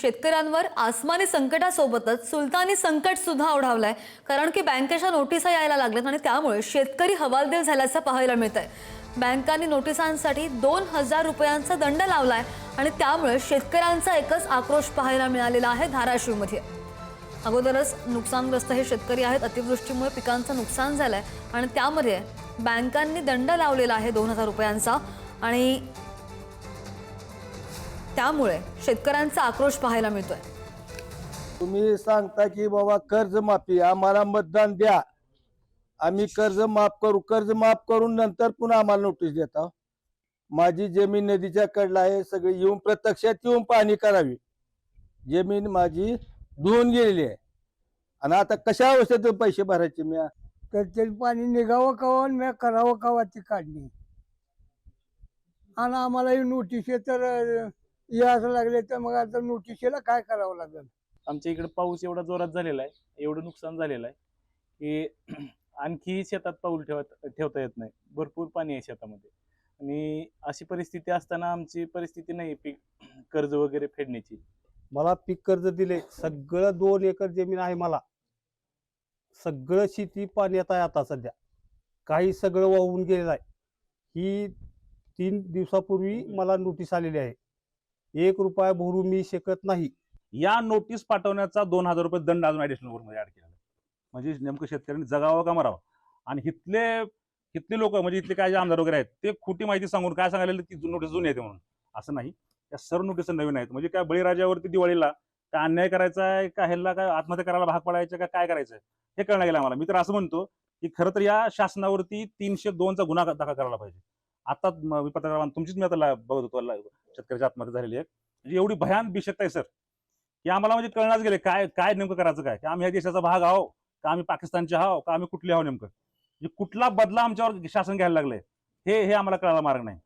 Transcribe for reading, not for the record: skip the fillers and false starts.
शेतकऱ्यांवर आसमानी संकटासोबतच सुलतानी संकट सुद्धा ओढावलंय। कारण की बँकेच्या नोटिसा यायला लागल्यात आणि त्यामुळे शेतकरी हवालदिल झाल्याचं पाहायला मिळतंय। बँकांनी नोटिसांसाठी 2000 रुपयांचा दंड लावलाय आणि त्यामुळे शेतकऱ्यांचा एकच आक्रोश पाहायला मिळालेला आहे धाराशिवमध्ये। अगोदरच नुकसानग्रस्त हे शेतकरी आहेत। अतिवृष्टीमुळे पिकांचं नुकसान झालंय आणि त्यामध्ये बँकांनी दंड लावलेला आहे 2000 रुपयांचा आणि त्यामुळे शेतकऱ्यांचा आक्रोश पाहायला मिळतोय। तुम्ही सांगता की बाबा कर्जमाफी आम्हाला मतदान द्या, आम्ही कर्ज माफ करू, कर्ज माफ करून नंतर पुन्हा आम्हाला नोटीस देता। माझी जमीन नदीच्या कडला आहे, सगळे येऊन प्रत्यक्षात येऊन पाहणी करावी। जमीन माझी धुवून गेलेली आहे आणि आता कशा अवस्थेत पैसे भरायचे मी? तर ते पाणी निघावं कवा मी करावं कवा ती काढणी। आणि आम्हाला ही नोटीस तर यायला लागले तर मग आता नोटीसला काय करावं लागेल? आमच्या इकडे पाऊस एवढा जोरात झालेला आहे, एवढं नुकसान झालेलं आहे की आणखी शेतात पाऊल ठेवता येत नाही। भरपूर पाणी आहे शेतामध्ये आणि अशी परिस्थिती असताना आमची परिस्थिती नाही पीक कर्ज वगैरे फेडण्याची। मला पीक कर्ज दिले, सगळं 2 एकर जमीन आहे मला, सगळं शेती पाण्यात आहे आता सध्या, काही सगळं वाहून गेलेलं आहे। ही 3 दिवसापूर्वी मला नोटीस आलेली आहे, 1 रुपया भरू मी शकत नाही। या नोटीस पाठवण्याचा 2000 रुपये दंड अजून ऍडिशनल मध्ये ऍड केला। म्हणजे नेमकं शेतकऱ्यांनी जगावं का मरावं? आणि इथले लोक म्हणजे इथले काय जे आमदार वगैरे आहेत ते खोटी माहिती सांगून काय सांगायला की नोटीस जुनी येते म्हणून, असं नाही। त्या सर्व नोटीस नवीन आहेत। म्हणजे काय बळीराजावरती दिवाळीला काय अन्याय करायचा आहे का, ह्याला काय आत्महत्या करायला भाग पडायचं का, काय करायचं हे कळलं गेलं आम्हाला। मी तर असं म्हणतो की खरं तर या शासनावरती 302चा गुन्हा दाखल करायला पाहिजे। आता पत्रकार तुमचीच मी आता बघत होतो शेतकऱ्याची आत्महत्या झालेली आहे। म्हणजे एवढी भयान बिशकता आहे सर की आम्हाला म्हणजे कळणारच गेले काय काय नेमकं करायचं काय, की आम्ही या देशाचा भाग आहो का, आम्ही पाकिस्तानचे आहो का, आम्ही कुठले आहो नेमकं, म्हणजे कुठला बदला आमच्यावर शासन घ्यायला लागलंय हे आम्हाला कळायला मार्ग नाही।